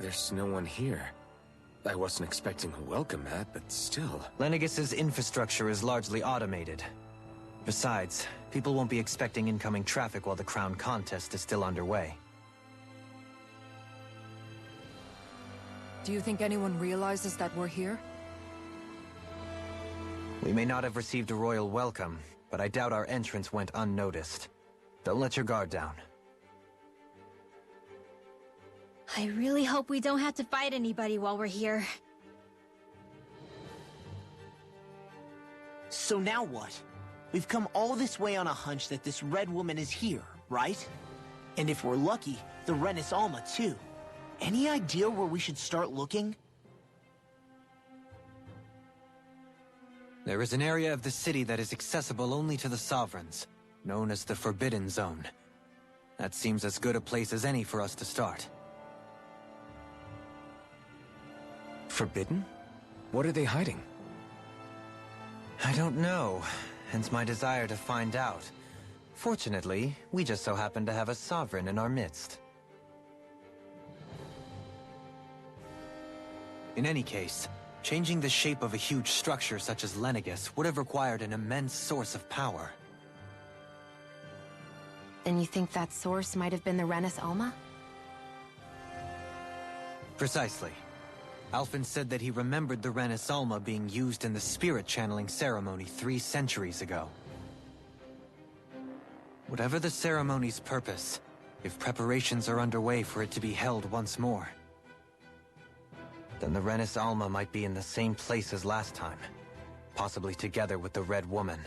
There's no one here. I wasn't expecting a welcome mat, but still. Lenegis's infrastructure is largely automated. Besides, people won't be expecting incoming traffic while the crown contest is still underway. Do you think anyone realizes that we're here? We may not have received a royal welcome, but I doubt our entrance went unnoticed. Don't let your guard down. I really hope we don't have to fight anybody while we're here. So now what? We've come all this way on a hunch that this red woman is here, right? And if we're lucky, the Renis Alma too. Any idea where we should start looking? There is an area of the city that is accessible only to the Sovereigns, known as the Forbidden Zone. That seems as good a place as any for us to start. Forbidden? What are they hiding? I don't know, hence my desire to find out. Fortunately, we just so happen to have a Sovereign in our midst. In any case, changing the shape of a huge structure such as Lenegis would have required an immense source of power. Then you think that source might have been the Renis Alma? Precisely. Alphen said that he remembered the Renis Alma being used in the spirit channeling ceremony 3 centuries ago. Whatever the ceremony's purpose, if preparations are underway for it to be held once more, then the Renis Alma might be in the same place as last time, possibly together with the Red Woman.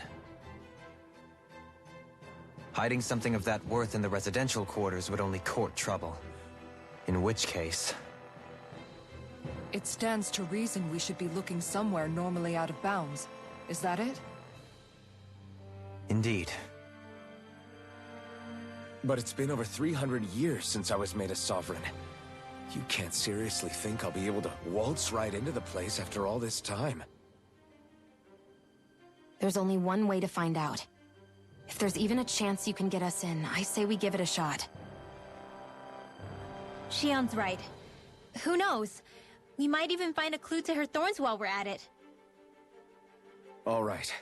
Hiding something of that worth in the residential quarters would only court trouble. In which case... It stands to reason we should be looking somewhere normally out of bounds. Is that it? Indeed. But it's been over 300 years since I was made a Sovereign. You can't seriously think I'll be able to waltz right into the place after all this time. There's only one way to find out. If there's even a chance you can get us in, I say we give it a shot. Shion's right. Who knows? We might even find a clue to her thorns while we're at it. All right.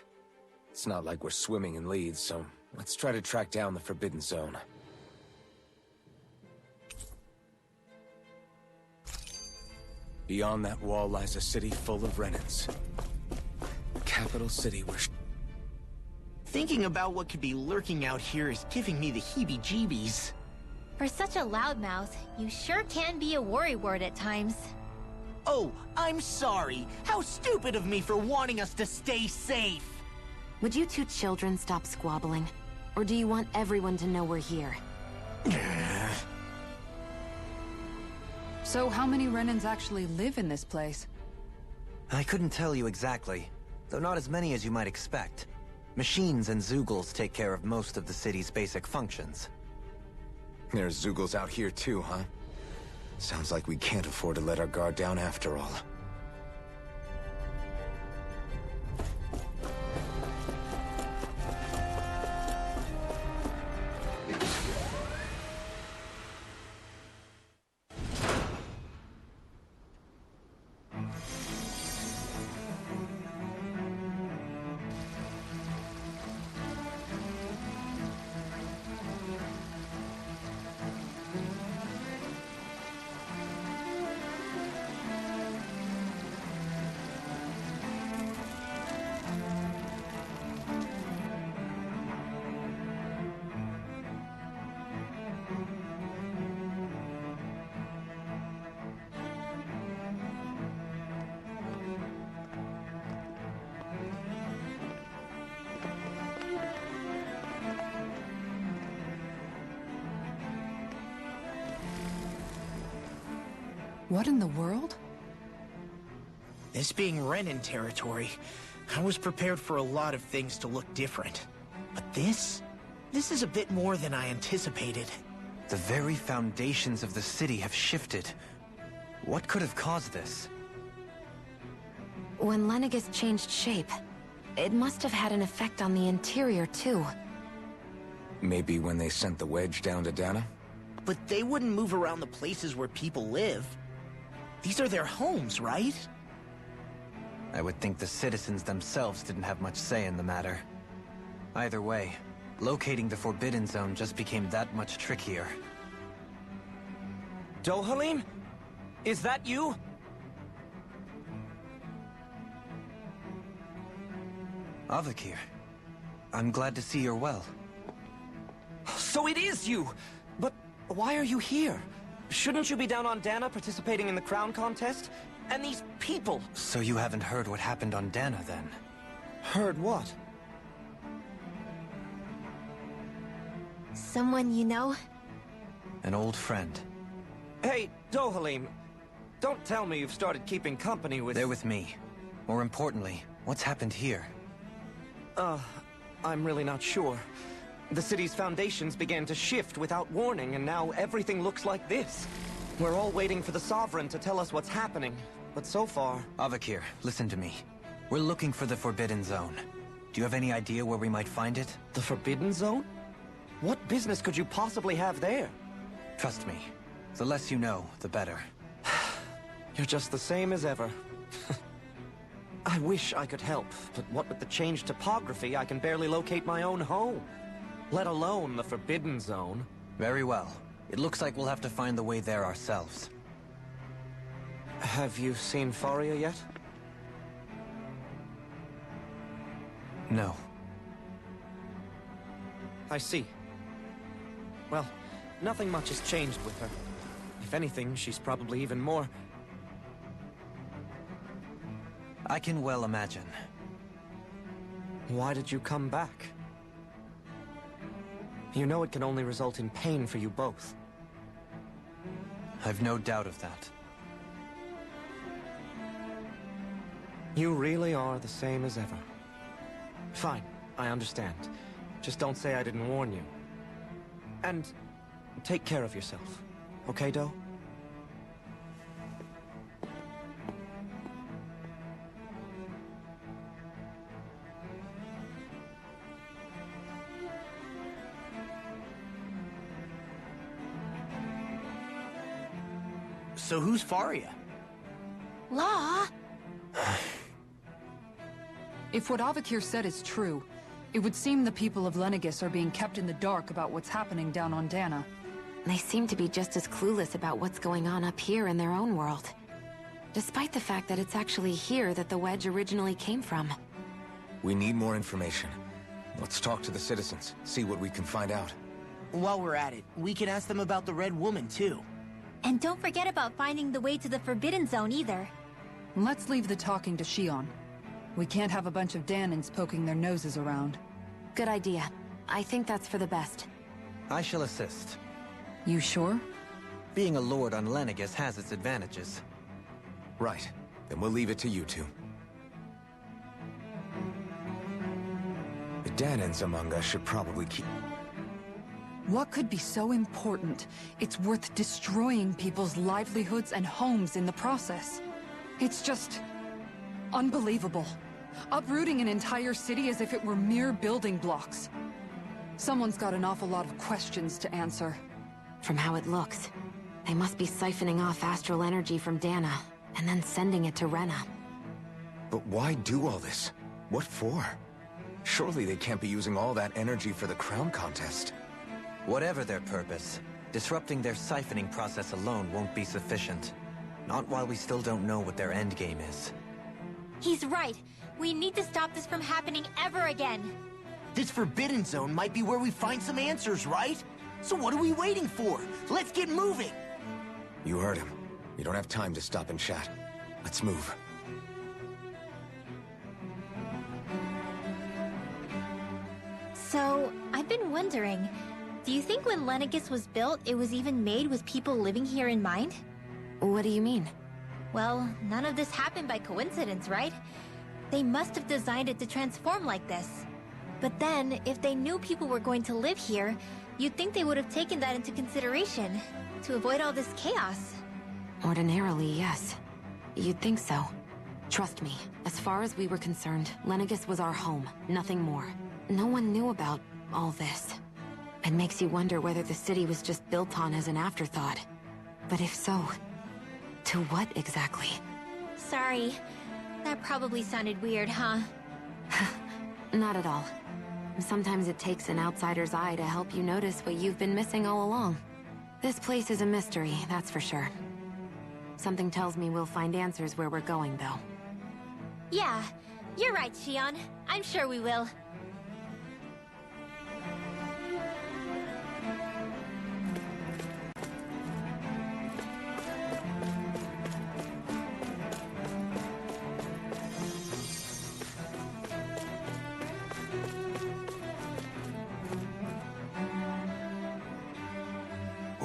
It's not like we're swimming in leads, so let's try to track down the Forbidden Zone. Beyond that wall lies a city full of Renins. The capital city where... Thinking about what could be lurking out here is giving me the heebie-jeebies. For such a loudmouth, you sure can be a worrywart at times. Oh, I'm sorry. How stupid of me for wanting us to stay safe. Would you two children stop squabbling? Or do you want everyone to know we're here? So how many Renins actually live in this place? I couldn't tell you exactly, though not as many as you might expect. Machines and Zeugles take care of most of the city's basic functions. There's Zeugles out here too, huh? Sounds like we can't afford to let our guard down after all. What in the world? This being Renin territory, I was prepared for a lot of things to look different. But this is a bit more than I anticipated. The very foundations of the city have shifted. What could have caused this? When Lenegis changed shape, it must have had an effect on the interior too. Maybe when they sent the wedge down to Dana? But they wouldn't move around the places where people live. These are their homes, right? I would think the citizens themselves didn't have much say in the matter. Either way, locating the Forbidden Zone just became that much trickier. Dohalim? Is that you? Avakir, I'm glad to see you're well. So it is you! But why are you here? Shouldn't you be down on Dana participating in the crown contest? And these people! So you haven't heard what happened on Dana, then? Heard what? Someone you know? An old friend. Hey, Dohalim, don't tell me you've started keeping company with... They're with me. More importantly, what's happened here? I'm really not sure. The city's foundations began to shift without warning, and now everything looks like this. We're all waiting for the Sovereign to tell us what's happening, but so far... Avakir, listen to me. We're looking for the Forbidden Zone. Do you have any idea where we might find it? The Forbidden Zone? What business could you possibly have there? Trust me. The less you know, the better. You're just the same as ever. I wish I could help, but what with the changed topography, I can barely locate my own home. Let alone the Forbidden Zone. Very well. It looks like we'll have to find the way there ourselves. Have you seen Faria yet? No. I see. Well, nothing much has changed with her. If anything, she's probably even more... I can well imagine. Why did you come back? You know it can only result in pain for you both. I've no doubt of that. You really are the same as ever. Fine, I understand. Just don't say I didn't warn you. And take care of yourself. Okay, Do? So who's Faria? Law? If what Avakir said is true, it would seem the people of Lenegis are being kept in the dark about what's happening down on Dana. They seem to be just as clueless about what's going on up here in their own world. Despite the fact that it's actually here that the wedge originally came from. We need more information. Let's talk to the citizens, see what we can find out. While we're at it, we can ask them about the Red Woman, too. And don't forget about finding the way to the Forbidden Zone either. Let's leave the talking to Shion. We can't have a bunch of Danans poking their noses around. Good idea. I think that's for the best. I shall assist. You sure? Being a lord on Lenegis has its advantages. Right. Then we'll leave it to you two. The Danans among us should probably keep... What could be so important? It's worth destroying people's livelihoods and homes in the process. It's just... unbelievable. Uprooting an entire city as if it were mere building blocks. Someone's got an awful lot of questions to answer. From how it looks, they must be siphoning off astral energy from Dana, and then sending it to Rena. But why do all this? What for? Surely they can't be using all that energy for the crown contest. Whatever their purpose, disrupting their siphoning process alone won't be sufficient. Not while we still don't know what their endgame is. He's right. We need to stop this from happening ever again. This Forbidden Zone might be where we find some answers, right? So what are we waiting for? Let's get moving! You heard him. We don't have time to stop and chat. Let's move. So, I've been wondering, do you think when Lenegis was built, it was even made with people living here in mind? What do you mean? Well, none of this happened by coincidence, right? They must have designed it to transform like this. But then, if they knew people were going to live here, you'd think they would have taken that into consideration, to avoid all this chaos. Ordinarily, yes. You'd think so. Trust me, as far as we were concerned, Lenegis was our home, nothing more. No one knew about all this. It makes you wonder whether the city was just built on as an afterthought. But if so, To what exactly? Sorry. That probably sounded weird, huh? Not at all. Sometimes it takes an outsider's eye to help you notice what you've been missing all along. This place is a mystery, that's for sure. Something tells me we'll find answers where we're going, though. Yeah, you're right, Shion. I'm sure we will.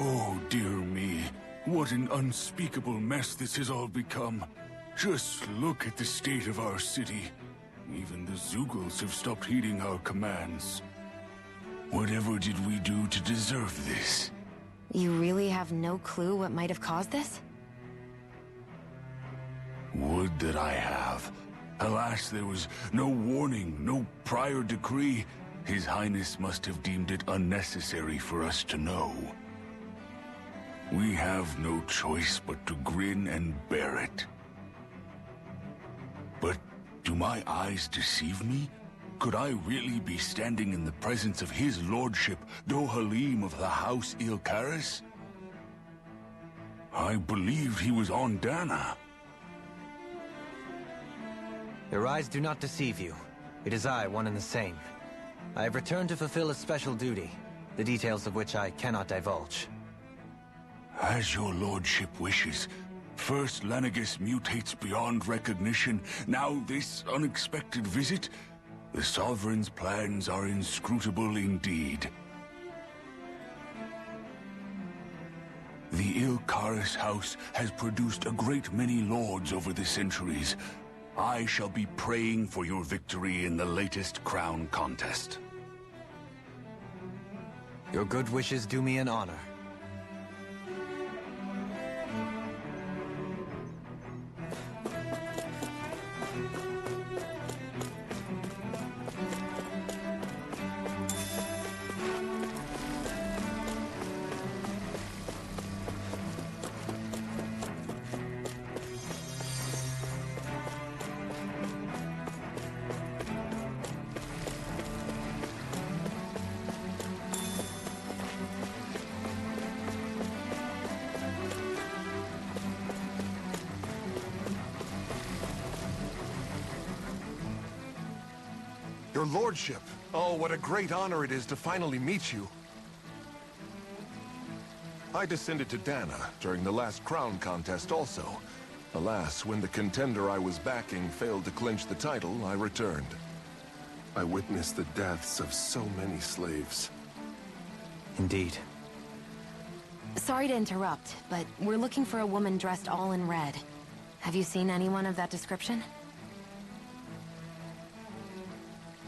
Oh, dear me. What an unspeakable mess this has all become. Just look at the state of our city. Even the Zeugles have stopped heeding our commands. Whatever did we do to deserve this? You really have no clue what might have caused this? Would that I have. Alas, there was no warning, no prior decree. His Highness must have deemed it unnecessary for us to know. We have no choice but to grin and bear it. But do my eyes deceive me? Could I really be standing in the presence of his lordship, Dohalim of the House Ilkaris? I believed he was on Dana. Your eyes do not deceive you. It is I, one and the same. I have returned to fulfill a special duty, the details of which I cannot divulge. As your lordship wishes. First Lenegus mutates beyond recognition, now this unexpected visit? The Sovereign's plans are inscrutable indeed. The Ilkaris house has produced a great many lords over the centuries. I shall be praying for your victory in the latest crown contest. Your good wishes do me an honor. Your lordship! Oh, what a great honor it is to finally meet you. I descended to Dana during the last crown contest also. Alas, when the contender I was backing failed to clinch the title, I returned. I witnessed the deaths of so many slaves. Indeed. Sorry to interrupt, but we're looking for a woman dressed all in red. Have you seen anyone of that description?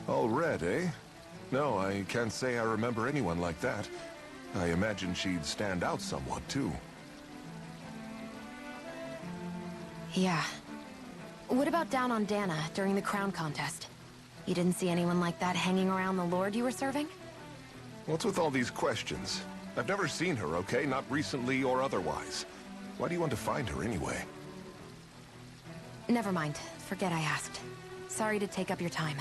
All red, eh? No, I can't say I remember anyone like that. I imagine she'd stand out somewhat, too. Yeah. What about down on Dana during the crown contest? You didn't see anyone like that hanging around the lord you were serving? What's with all these questions? I've never seen her, okay? Not recently or otherwise. Why do you want to find her anyway? Never mind. Forget I asked. Sorry to take up your time.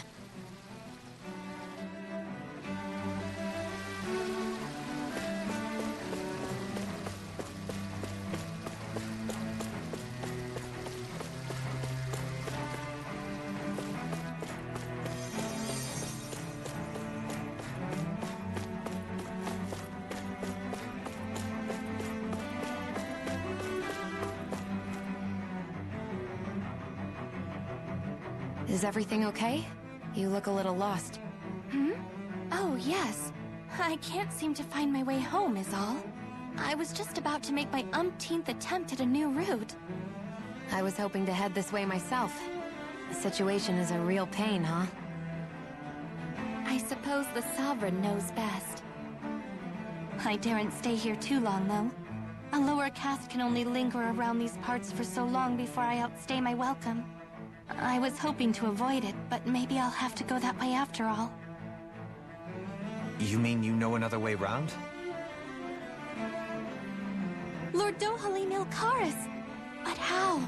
Is everything okay? You look a little lost. Hmm? Oh, yes. I can't seem to find my way home is all. I was just about to make my umpteenth attempt at a new route. I was hoping to head this way myself. The situation is a real pain, huh? I suppose the Sovereign knows best. I daren't stay here too long, though. A lower caste can only linger around these parts for so long before I outstay my welcome. I was hoping to avoid it, but maybe I'll have to go that way after all. You mean you know another way round? Lord Dohalim Ilkaris! But how?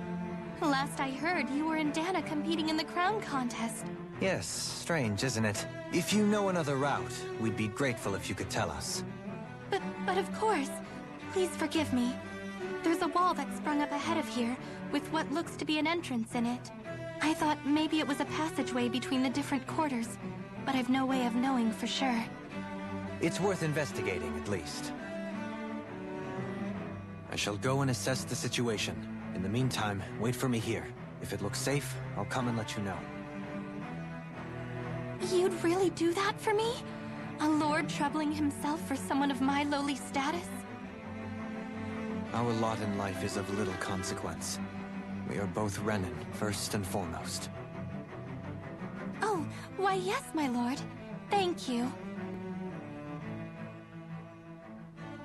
Last I heard, you were in Dana competing in the crown contest. Yes, strange, isn't it? If you know another route, we'd be grateful if you could tell us. But of course. Please forgive me. There's a wall that sprung up ahead of here, with what looks to be an entrance in it. I thought maybe it was a passageway between the different quarters, but I've no way of knowing for sure. It's worth investigating, at least. I shall go and assess the situation. In the meantime, wait for me here. If it looks safe, I'll come and let you know. You'd really do that for me? A lord troubling himself for someone of my lowly status? Our lot in life is of little consequence. We are both Renan, first and foremost. Oh, why yes, my lord. Thank you.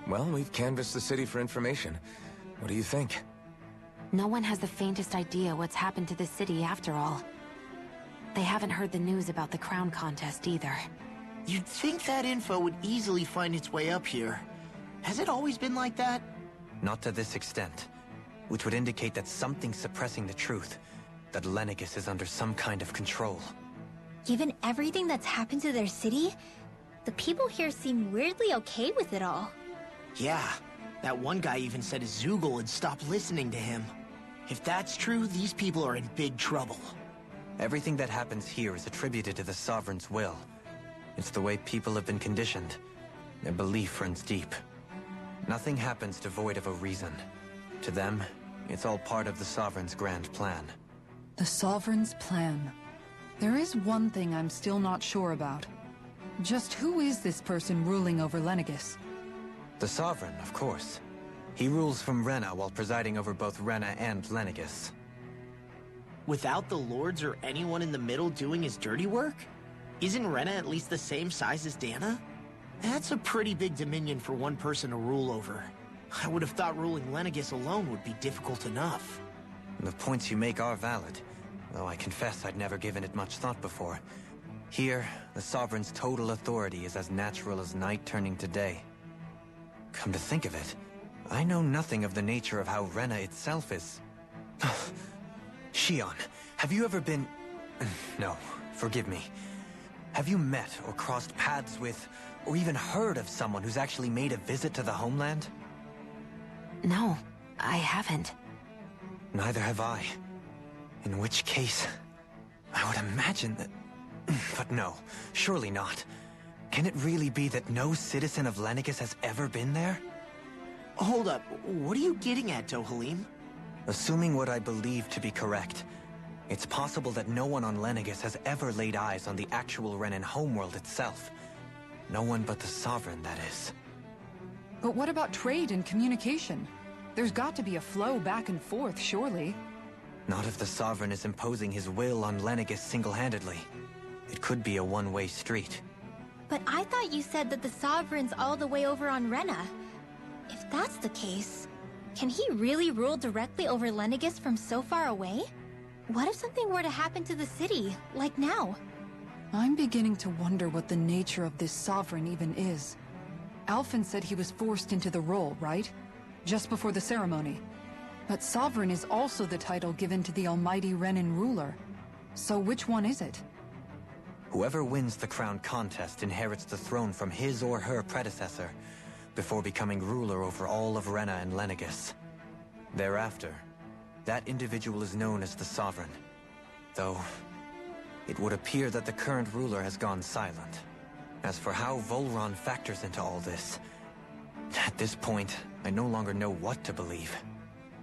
Well, we've canvassed the city for information. What do you think? No one has the faintest idea what's happened to the city after all. They haven't heard the news about the crown contest either. You'd think that info would easily find its way up here. Has it always been like that? Not to this extent, which would indicate that something's suppressing the truth, that Lenegus is under some kind of control. Given everything that's happened to their city, the people here seem weirdly okay with it all. Yeah, that one guy even said his Zoogle would stop listening to him. If that's true, these people are in big trouble. Everything that happens here is attributed to the Sovereign's will. It's the way people have been conditioned. Their belief runs deep. Nothing happens devoid of a reason. To them, it's all part of the Sovereign's grand plan. The Sovereign's plan. There is one thing I'm still not sure about. Just who is this person ruling over Lenegus? The Sovereign, of course. He rules from Rena while presiding over both Rena and Lenegus. Without the lords or anyone in the middle doing his dirty work? Isn't Rena at least the same size as Dana? That's a pretty big dominion for one person to rule over. I would have thought ruling Lenegus alone would be difficult enough. The points you make are valid, though I confess I'd never given it much thought before. Here, the Sovereign's total authority is as natural as night turning to day. Come to think of it, I know nothing of the nature of how Rena itself is. Shion, have you ever been... No, forgive me. Have you met or crossed paths with, or even heard of someone who's actually made a visit to the homeland? No, I haven't. Neither have I. In which case, I would imagine that... But no, surely not. Can it really be that no citizen of Lenegus has ever been there? Hold up, what are you getting at, Dohalim? Assuming what I believe to be correct, it's possible that no one on Lenegus has ever laid eyes on the actual Renan homeworld itself. No one but the Sovereign, that is. But what about trade and communication? There's got to be a flow back and forth, surely. Not if the Sovereign is imposing his will on Lenegus single-handedly. It could be a one-way street. But I thought you said that the Sovereign's all the way over on Rena. If that's the case, can he really rule directly over Lenegus from so far away? What if something were to happen to the city, like now? I'm beginning to wonder what the nature of this Sovereign even is. Alphen said he was forced into the role, right? Just before the ceremony. But Sovereign is also the title given to the almighty Renan ruler. So which one is it? Whoever wins the crown contest inherits the throne from his or her predecessor, before becoming ruler over all of Rena and Lenegus. Thereafter, that individual is known as the Sovereign. Though, it would appear that the current ruler has gone silent. As for how Volron factors into all this, at this point, I no longer know what to believe.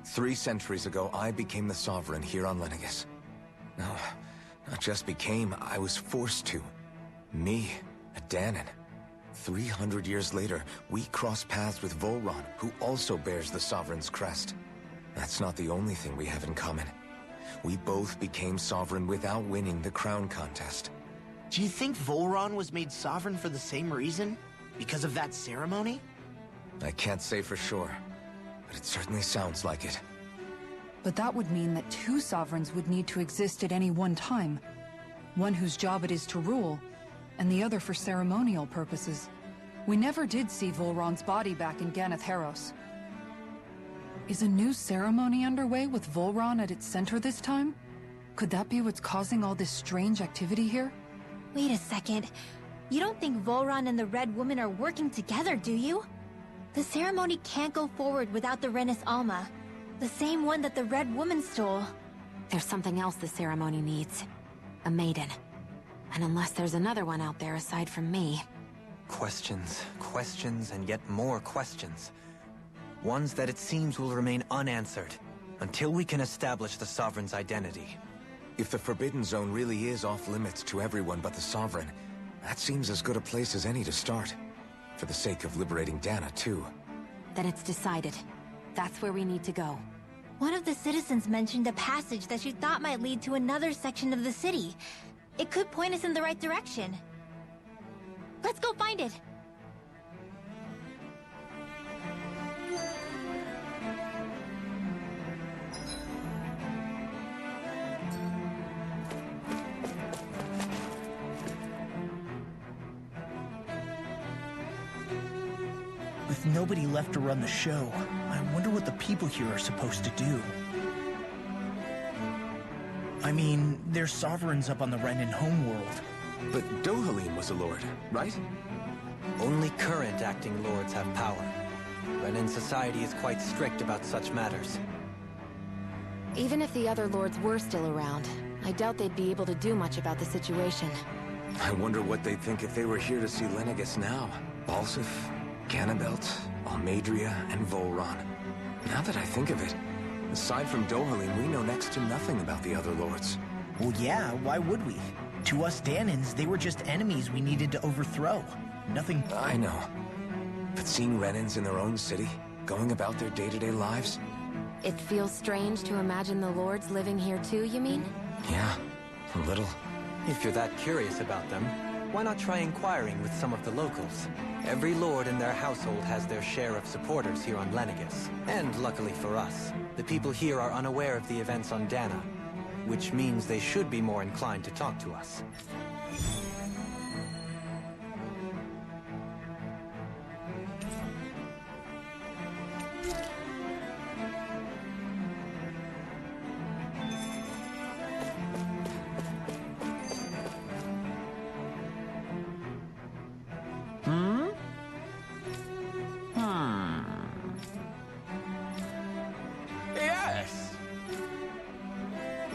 3 centuries ago, I became the Sovereign here on Lenegus. No, not just became, I was forced to. Me, a Danon. 300 years later, we cross paths with Volron, who also bears the Sovereign's crest. That's not the only thing we have in common. We both became Sovereign without winning the crown contest. Do you think Volron was made Sovereign for the same reason? Because of that ceremony? I can't say for sure, but it certainly sounds like it. But that would mean that 2 Sovereigns would need to exist at any one time. One whose job it is to rule, and the other for ceremonial purposes. We never did see Volron's body back in Ganath Haros. Is a new ceremony underway with Volron at its center this time? Could that be what's causing all this strange activity here? Wait a second. You don't think Volron and the Red Woman are working together, do you? The ceremony can't go forward without the Renis Alma. The same one that the Red Woman stole. There's something else the ceremony needs. A maiden. And unless there's another one out there aside from me... Questions, questions, and yet more questions. Ones that it seems will remain unanswered, until we can establish the Sovereign's identity. If the Forbidden Zone really is off-limits to everyone but the Sovereign, that seems as good a place as any to start. For the sake of liberating Dana, too. Then it's decided. That's where we need to go. One of the citizens mentioned a passage that she thought might lead to another section of the city. It could point us in the right direction. Let's go find it! With nobody left to run the show, I wonder what the people here are supposed to do. I mean, there's sovereigns up on the Renin homeworld. But Dohalim was a lord, right? Only current acting lords have power. Renin society is quite strict about such matters. Even if the other lords were still around, I doubt they'd be able to do much about the situation. I wonder what they'd think if they were here to see Lenegus now. Balsif, Cannabelt, Almadria, and Volron. Now that I think of it, aside from Dohalim, we know next to nothing about the other lords. Well, yeah, why would we? To us Danans, they were just enemies we needed to overthrow. Nothing... I know. But seeing Renins in their own city, going about their day-to-day lives... It feels strange to imagine the lords living here too, you mean? Yeah, a little. If you're that curious about them, why not try inquiring with some of the locals? Every lord in their household has their share of supporters here on Lenegus. And luckily for us, the people here are unaware of the events on Dana, which means they should be more inclined to talk to us.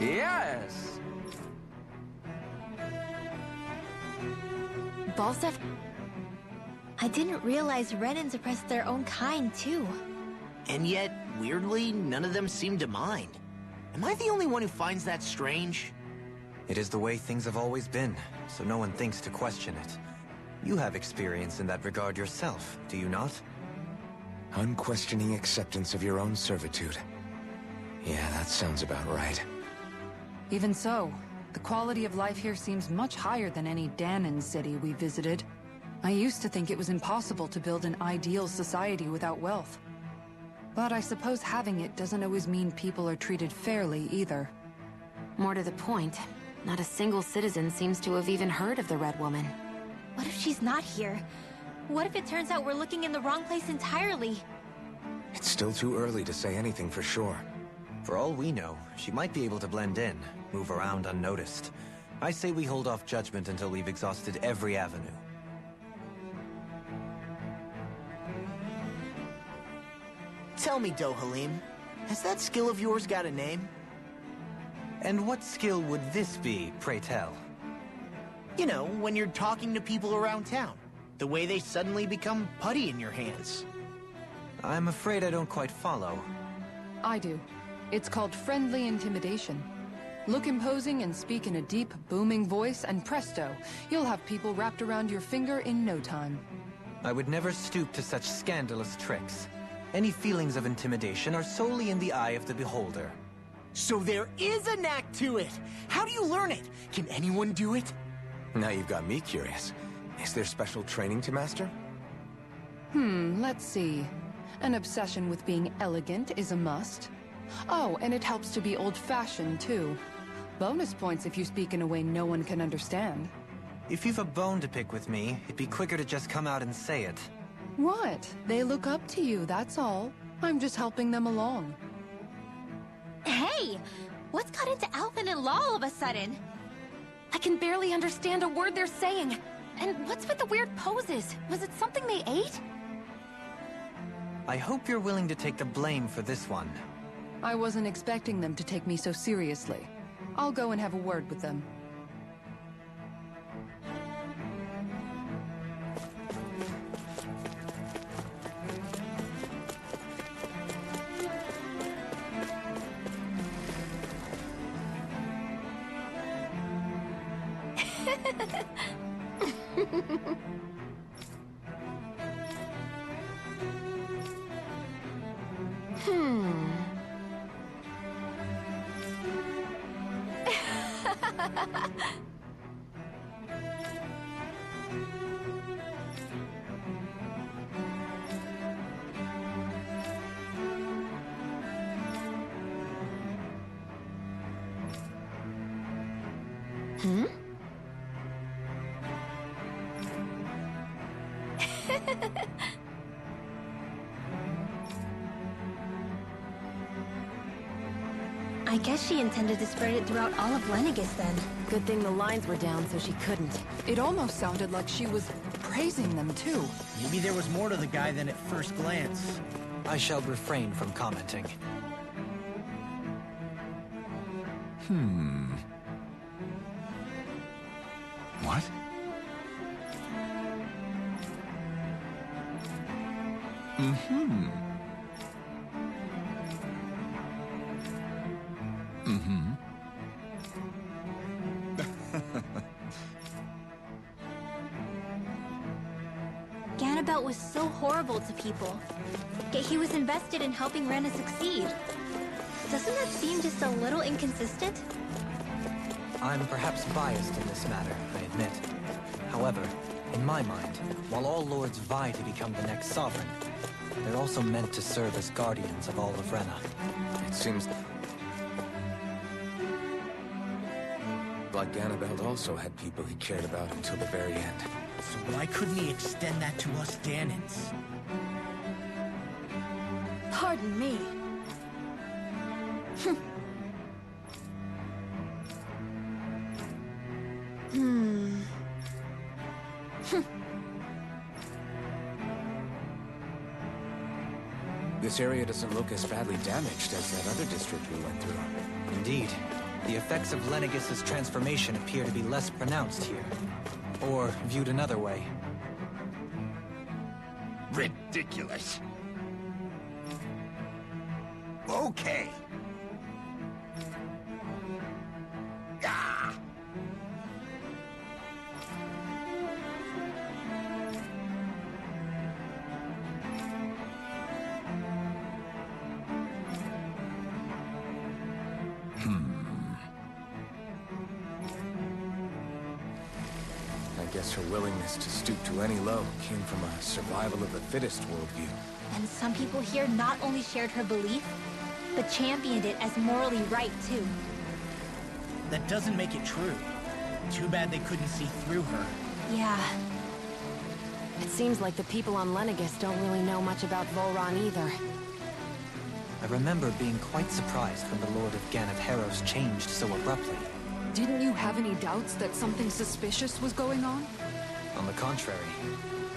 Yes! Balsif? I didn't realize Renins oppressed their own kind, too. And yet, weirdly, none of them seem to mind. Am I the only one who finds that strange? It is the way things have always been, so no one thinks to question it. You have experience in that regard yourself, do you not? Unquestioning acceptance of your own servitude. Yeah, that sounds about right. Even so, the quality of life here seems much higher than any Danan city we visited. I used to think it was impossible to build an ideal society without wealth. But I suppose having it doesn't always mean people are treated fairly either. More to the point, not a single citizen seems to have even heard of the Red Woman. What if she's not here? What if it turns out we're looking in the wrong place entirely? It's still too early to say anything for sure. For all we know, she might be able to blend in, move around unnoticed. I say we hold off judgment until we've exhausted every avenue. Tell me, Dohalim, has that skill of yours got a name? And what skill would this be, pray tell? You know, when you're talking to people around town. The way they suddenly become putty in your hands. I'm afraid I don't quite follow. I do. It's called friendly intimidation. Look imposing and speak in a deep, booming voice, and presto, you'll have people wrapped around your finger in no time. I would never stoop to such scandalous tricks. Any feelings of intimidation are solely in the eye of the beholder. So there is a knack to it! How do you learn it? Can anyone do it? Now you've got me curious. Is there special training to master? Let's see. An obsession with being elegant is a must. Oh, and it helps to be old-fashioned, too. Bonus points if you speak in a way no one can understand. If you've a bone to pick with me, it'd be quicker to just come out and say it. What? They look up to you, that's all. I'm just helping them along. Hey! What's got into Alphen and Law all of a sudden? I can barely understand a word they're saying. And what's with the weird poses? Was it something they ate? I hope you're willing to take the blame for this one. I wasn't expecting them to take me so seriously. I'll go and have a word with them. I guess she intended to spread it throughout all of Lenegus then. Good thing the lines were down so she couldn't. It almost sounded like she was praising them too. Maybe there was more to the guy than at first glance. I shall refrain from commenting. What? Ganabelt was so horrible to people. Yet he was invested in helping Rena succeed. Doesn't that seem just a little inconsistent? I'm perhaps biased in this matter, I admit. However, in my mind, while all lords vie to become the next sovereign, they're also meant to serve as guardians of all of Rena. It seems like Ganabelt also had people he cared about until the very end. So why couldn't he extend that to us Danans? Pardon me. This area doesn't look as badly damaged as that other district we went through. Indeed, the effects of Lenegis's transformation appear to be less pronounced here. Or, viewed another way, Ridiculous. Okay. Ah! I guess her willingness to stoop to any low came from a survival of the fittest worldview. And some people here not only shared her belief, but championed it as morally right too. That doesn't make it true. Too bad they couldn't see through her. Yeah. It seems like the people on Lenegus don't really know much about Volron either. I remember being quite surprised when the Lord of Ganath Harros changed so abruptly. Didn't you have any doubts that something suspicious was going on? On the contrary.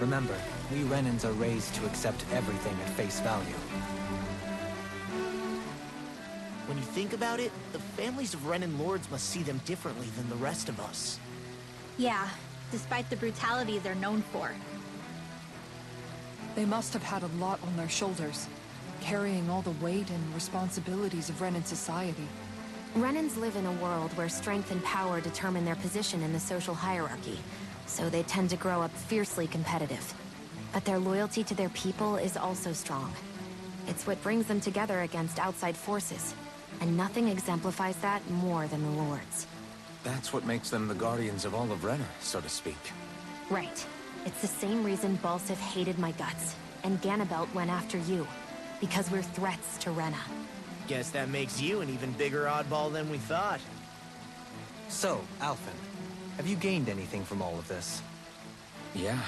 Remember, we Renans are raised to accept everything at face value. When you think about it, the families of Renan lords must see them differently than the rest of us. Yeah, despite the brutality they're known for. They must have had a lot on their shoulders, carrying all the weight and responsibilities of Renan society. Renans live in a world where strength and power determine their position in the social hierarchy, so they tend to grow up fiercely competitive. But their loyalty to their people is also strong. It's what brings them together against outside forces, and nothing exemplifies that more than the Lords. That's what makes them the guardians of all of Rena, so to speak. Right. It's the same reason Balsif hated my guts, and Ganabelt went after you. Because we're threats to Rena. Guess that makes you an even bigger oddball than we thought. So, Alphen, have you gained anything from all of this? Yeah.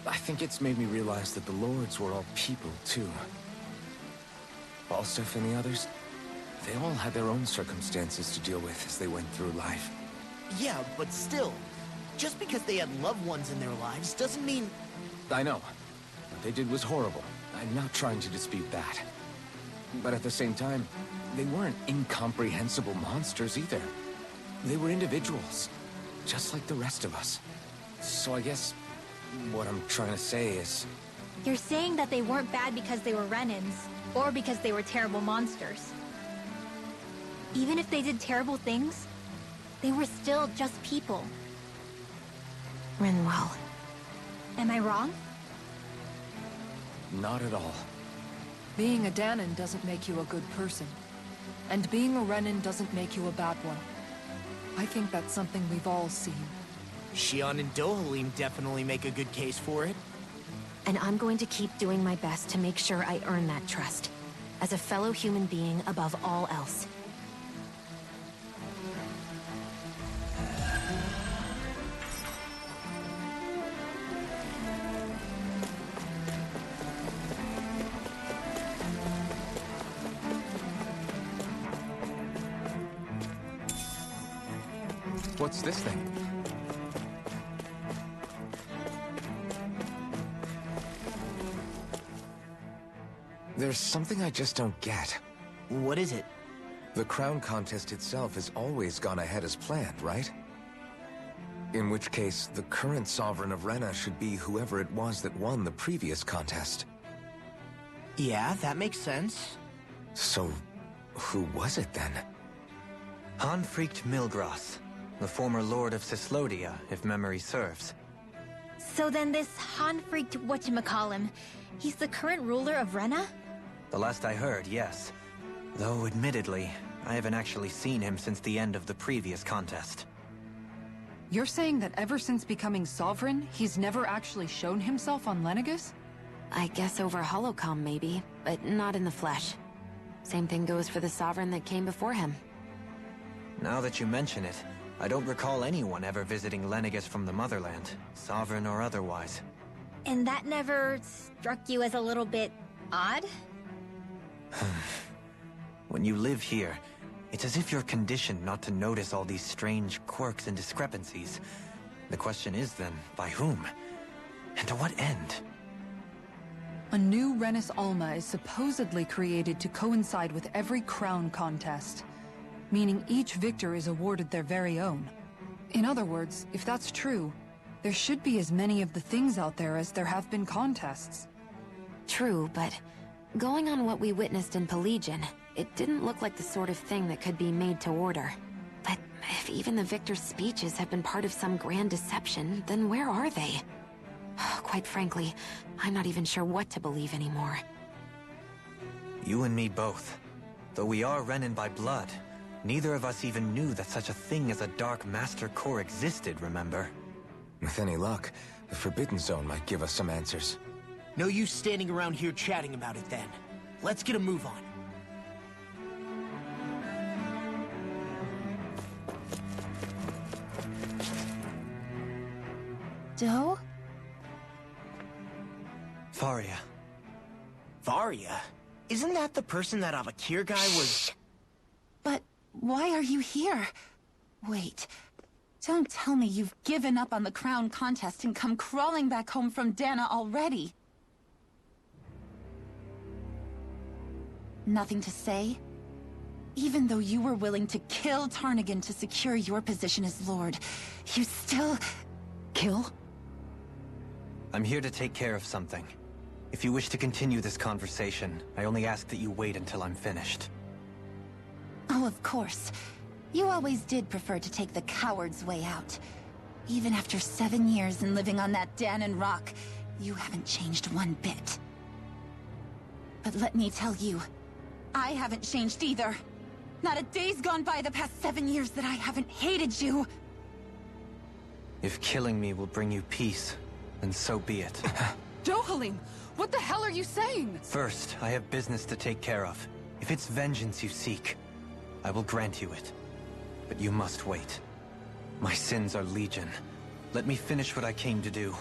I think it's made me realize that the Lords were all people, too. Falstaff and the others, they all had their own circumstances to deal with as they went through life. Yeah, but still, just because they had loved ones in their lives doesn't mean... I know. What they did was horrible. I'm not trying to dispute that. But at the same time, they weren't incomprehensible monsters either. They were individuals, just like the rest of us. So I guess what I'm trying to say is... You're saying that they weren't bad because they were Renans, or because they were terrible monsters. Even if they did terrible things, they were still just people. Rinwell. Am I wrong? Not at all. Being a Danon doesn't make you a good person. And being a Renan doesn't make you a bad one. I think that's something we've all seen. Xion and Dohalim definitely make a good case for it. And I'm going to keep doing my best to make sure I earn that trust. As a fellow human being above all else. What's this thing? There's something I just don't get. What is it? The crown contest itself has always gone ahead as planned, right? In which case, the current Sovereign of Rena should be whoever it was that won the previous contest. Yeah, that makes sense. So, who was it then? Hanfricht Milgras, the former Lord of Cislodia, if memory serves. So then this Hanfricht whatchamacallem, he's the current ruler of Rena? The last I heard, yes. Though, admittedly, I haven't actually seen him since the end of the previous contest. You're saying that ever since becoming Sovereign, he's never actually shown himself on Lenegus? I guess over holocom maybe, but not in the flesh. Same thing goes for the Sovereign that came before him. Now that you mention it, I don't recall anyone ever visiting Lenegus from the motherland, Sovereign or otherwise. And that never struck you as a little bit odd? When you live here, it's as if you're conditioned not to notice all these strange quirks and discrepancies. The question is then, by whom? And to what end? A new Renis Alma is supposedly created to coincide with every crown contest, meaning each victor is awarded their very own. In other words, if that's true, there should be as many of the things out there as there have been contests. True, but going on what we witnessed in Pelagian, it didn't look like the sort of thing that could be made to order. But if even the victor's speeches have been part of some grand deception, then where are they? Quite frankly, I'm not even sure what to believe anymore. You and me both. Though we are Renan by blood, neither of us even knew that such a thing as a Dark Master Corps existed, remember? With any luck, the Forbidden Zone might give us some answers. No use standing around here chatting about it then. Let's get a move on. Doe? Faria. Varia? Isn't that the person that Avakir guy was... But why are you here? Wait. Don't tell me you've given up on the crown contest and come crawling back home from Dana already. Nothing to say? Even though you were willing to kill Tarnigan to secure your position as Lord, you still... Kill? I'm here to take care of something. If you wish to continue this conversation, I only ask that you wait until I'm finished. Oh, of course. You always did prefer to take the coward's way out. Even after 7 years and living on that Danon rock, you haven't changed one bit. But let me tell you, I haven't changed either. Not a day's gone by the past 7 years that I haven't hated you. If killing me will bring you peace, then so be it. Dohalim, what the hell are you saying? First, I have business to take care of. If it's vengeance you seek, I will grant you it. But you must wait. My sins are legion. Let me finish what I came to do.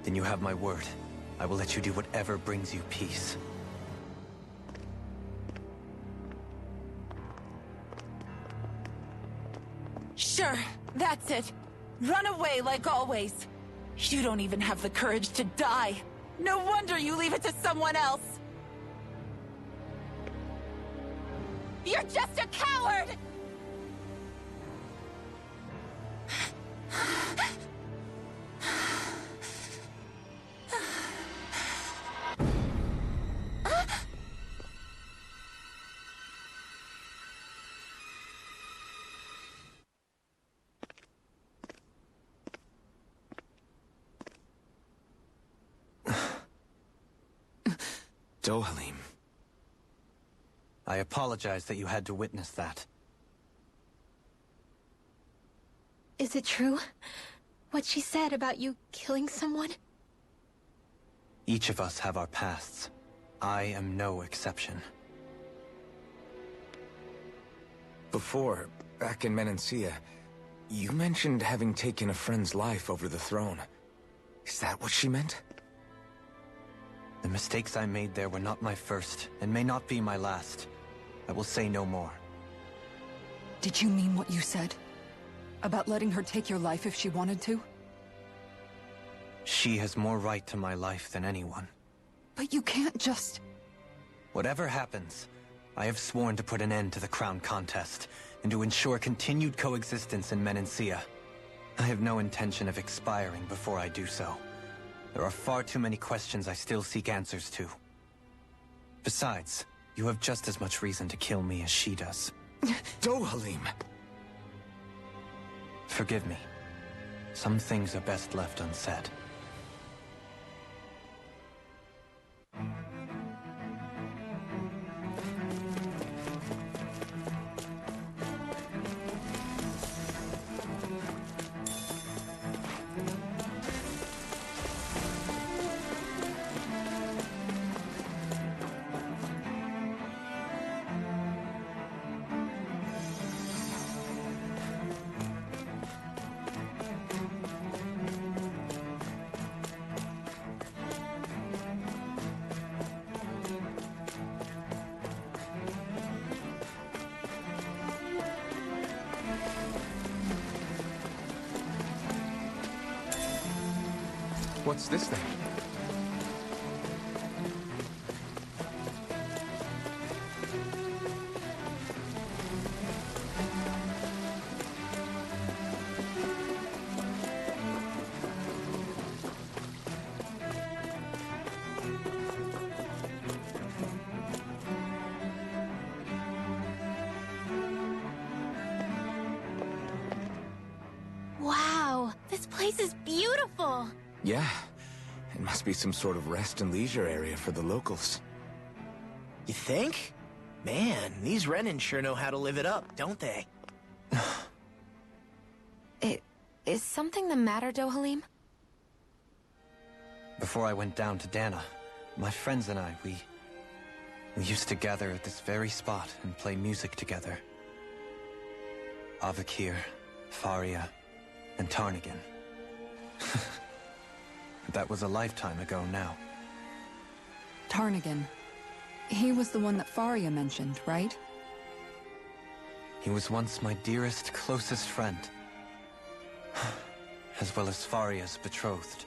Then you have my word. I will let you do whatever brings you peace. Sure, that's it. Run away like always. You don't even have the courage to die. No wonder you leave it to someone else. You're just a coward! Dohalim. I apologize that you had to witness that. Is it true? What she said about you killing someone? Each of us have our pasts. I am no exception. Before, back in Menancia, you mentioned having taken a friend's life over the throne. Is that what she meant? The mistakes I made there were not my first, and may not be my last. I will say no more. Did you mean what you said? About letting her take your life if she wanted to? She has more right to my life than anyone. But you can't just... Whatever happens, I have sworn to put an end to the crown contest, and to ensure continued coexistence in Menancia. I have no intention of expiring before I do so. There are far too many questions I still seek answers to. Besides, you have just as much reason to kill me as she does. Dohalim! Forgive me. Some things are best left unsaid. What's this thing? Wow, this place is beautiful! Yeah. It must be some sort of rest and leisure area for the locals. You think? Man, these Renans sure know how to live it up, don't they? Is something the matter, Dohalim? Before I went down to Dana, my friends and I, we used to gather at this very spot and play music together. Avakir, Faria, and Tarnigan. That was a lifetime ago now. Tarnigan. He was the one that Faria mentioned, right? He was once my dearest, closest friend. As well as Faria's betrothed.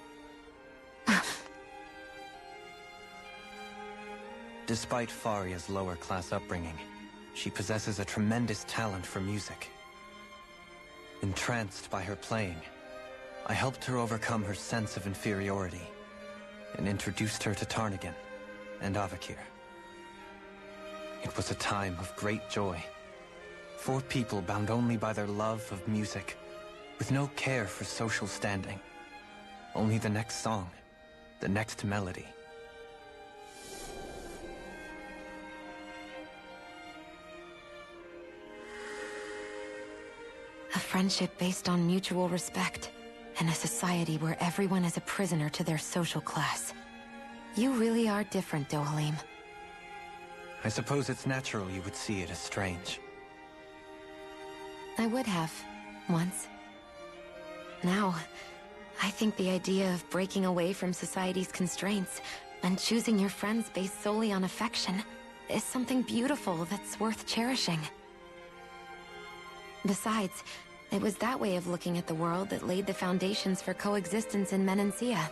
Despite Faria's lower-class upbringing, she possesses a tremendous talent for music. Entranced by her playing, I helped her overcome her sense of inferiority, and introduced her to Tarnigan and Avakir. It was a time of great joy. 4 people bound only by their love of music, with no care for social standing. Only the next song, the next melody. A friendship based on mutual respect, and a society where everyone is a prisoner to their social class. You really are different, Dohalim. I suppose it's natural you would see it as strange. I would have, once. Now, I think the idea of breaking away from society's constraints and choosing your friends based solely on affection is something beautiful that's worth cherishing. Besides, It was that way of looking at the world that laid the foundations for coexistence in Menancia.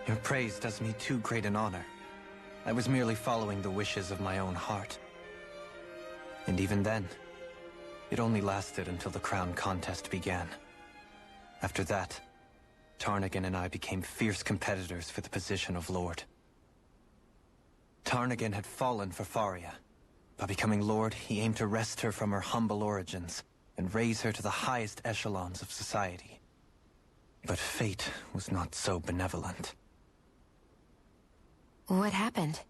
Your praise does me too great an honor. I was merely following the wishes of my own heart. And even then, it only lasted until the crown contest began. After that, Tarnagin and I became fierce competitors for the position of Lord. Tarnagin had fallen for Faria. By becoming Lord, he aimed to wrest her from her humble origins and raise her to the highest echelons of society. But fate was not so benevolent. What happened?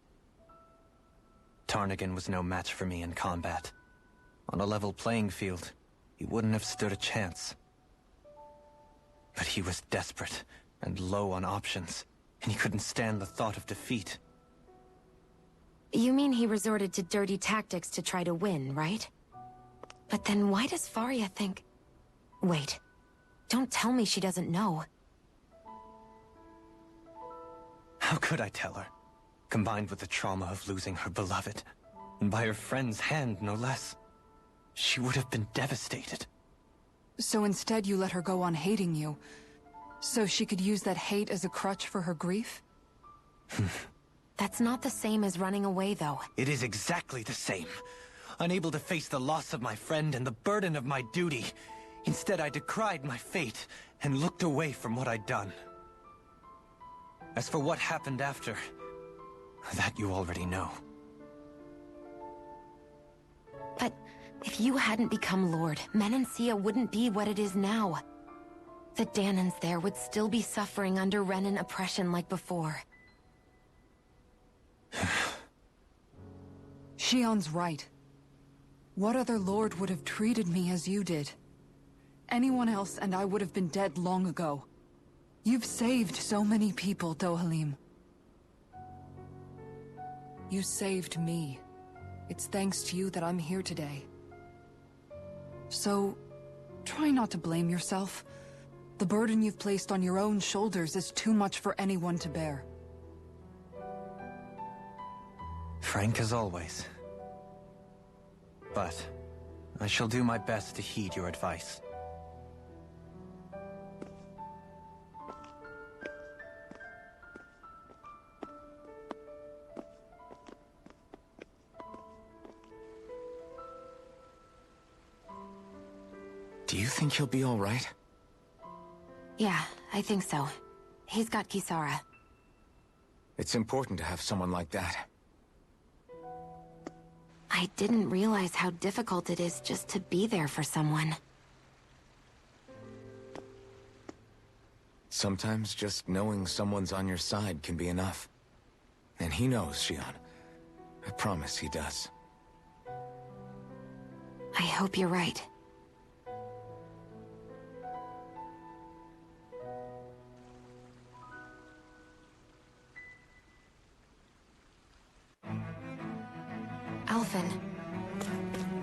Tarnagin was no match for me in combat. On a level playing field, he wouldn't have stood a chance. But he was desperate and low on options, and he couldn't stand the thought of defeat. You mean he resorted to dirty tactics to try to win, right? But then why does Faria think... Wait, don't tell me she doesn't know. How could I tell her? Combined with the trauma of losing her beloved, and by her friend's hand, no less, she would have been devastated. So instead you let her go on hating you, so she could use that hate as a crutch for her grief? That's not the same as running away, though. It is exactly the same. Unable to face the loss of my friend and the burden of my duty, instead I decried my fate and looked away from what I'd done. As for what happened after, that you already know. But if you hadn't become Lord, Menancia wouldn't be what it is now. The Danans there would still be suffering under Renan oppression like before. Shion's right. What other lord would have treated me as you did? Anyone else and I would have been dead long ago. You've saved so many people, Dohalim. You saved me. It's thanks to you that I'm here today. So, try not to blame yourself. The burden you've placed on your own shoulders is too much for anyone to bear. Frank as always. But I shall do my best to heed your advice. Do you think he'll be all right? Yeah, I think so. He's got Kisara. It's important to have someone like that. I didn't realize how difficult it is just to be there for someone. Sometimes just knowing someone's on your side can be enough. And he knows, Shion. I promise he does. I hope you're right. Alphen.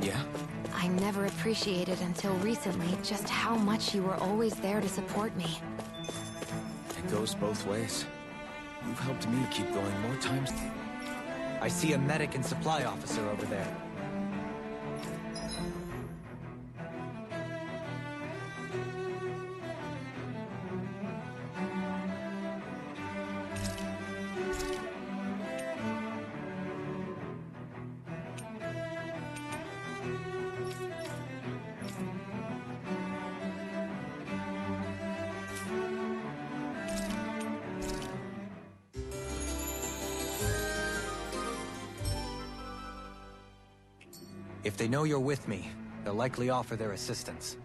Yeah? I never appreciated until recently just how much you were always there to support me. It goes both ways. You've helped me keep going more times. I see a medic and supply officer over there. If they know you're with me, they'll likely offer their assistance.